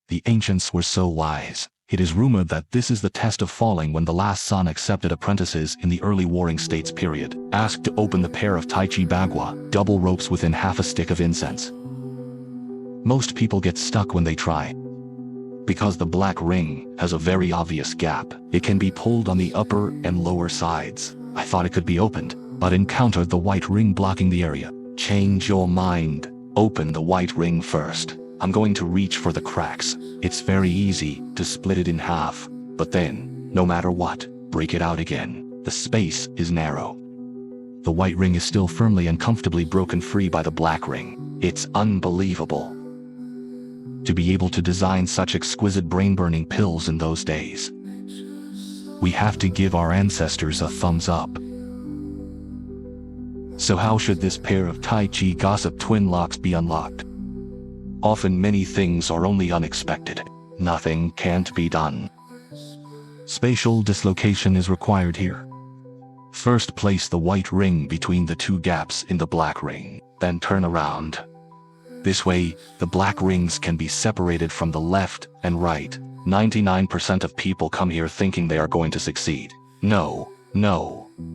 The ancients were so wise. It is rumored that this is the test of falling when the last sun accepted apprentices in the early Warring States period, asked to open the pair of Tai Chi Bagua, double ropes within half a stick of incense. Most people get stuck when they try. Because the black ring has a very obvious gap, it can be pulled on the upper and lower sides. I thought it could be opened, but encountered the white ring blocking the area. Change your mind. Open the white ring first. I'm going to reach for the cracks. It's very easy to split it in half, but then, no matter what, break it out again. The space is narrow. The white ring is still firmly and comfortably broken free by the black ring. It's unbelievable. To be able to design such exquisite brain-burning pills in those days. We have to give our ancestors a thumbs up. So how should this pair of Tai Chi gossip twin locks be unlocked? Often many things are only unexpected. Nothing can't be done. Spatial dislocation is required here. First place the white ring between the two gaps in the black ring, then turn around. This way, the black rings can be separated from the left and right. 99% of people come here thinking they are going to succeed. No.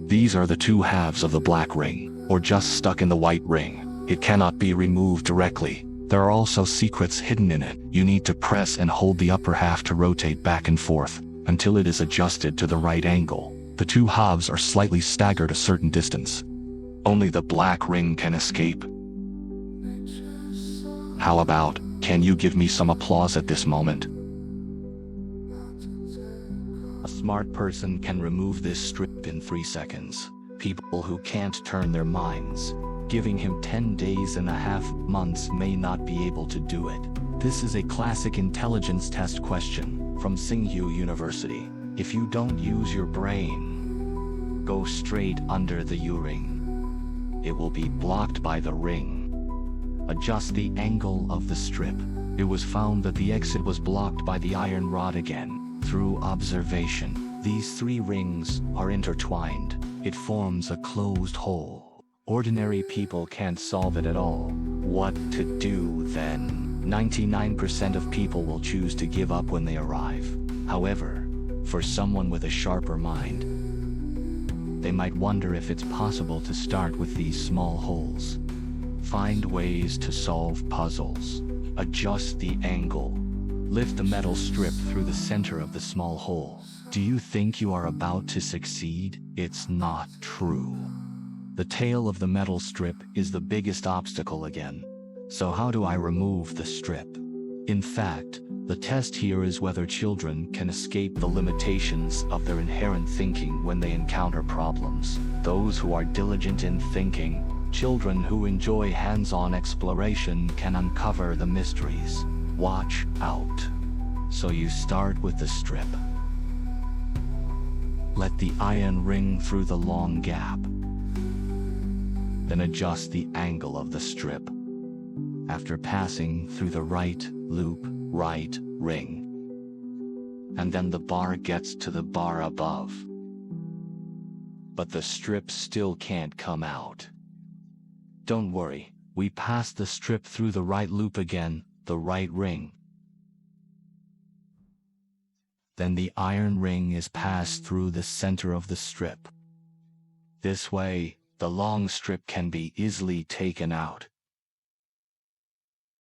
These are the two halves of the black ring, or just stuck in the white ring. It cannot be removed directly. There are also secrets hidden in it. You need to press and hold the upper half to rotate back and forth until it is adjusted to the right angle. The two halves are slightly staggered a certain distance. Only the black ring can escape. How about, can you give me some applause at this moment? A smart person can remove this strip in 3 seconds. People who can't turn their minds, giving him 10 days and a half months may not be able to do it. This is a classic intelligence test question from Tsinghua University. If you don't use your brain, go straight under the U-ring. It will be blocked by the ring. Adjust the angle of the strip. It was found that the exit was blocked by the iron rod again. Through observation, these 3 rings are intertwined. It forms a closed hole. Ordinary people can't solve it at all. What to do then? 99% of people will choose to give up when they arrive. However, for someone with a sharper mind, they might wonder if it's possible to start with these small holes. Find ways to solve puzzles. Adjust the angle. Lift the metal strip through the center of the small hole. Do you think you are about to succeed? It's not true. The tail of the metal strip is the biggest obstacle again. So how do I remove the strip? In fact, the test here is whether children can escape the limitations of their inherent thinking when they encounter problems. Those who are diligent in thinking, children who enjoy hands-on exploration can uncover the mysteries. Watch out. So you start with the strip. Let the iron ring through the long gap. Then adjust the angle of the strip. After passing through the right loop, right ring. And then the bar gets to the bar above. But the strip still can't come out. Don't worry, we passed the strip through the right loop again, the right ring. Then the iron ring is passed through the center of the strip. This way, the long strip can be easily taken out.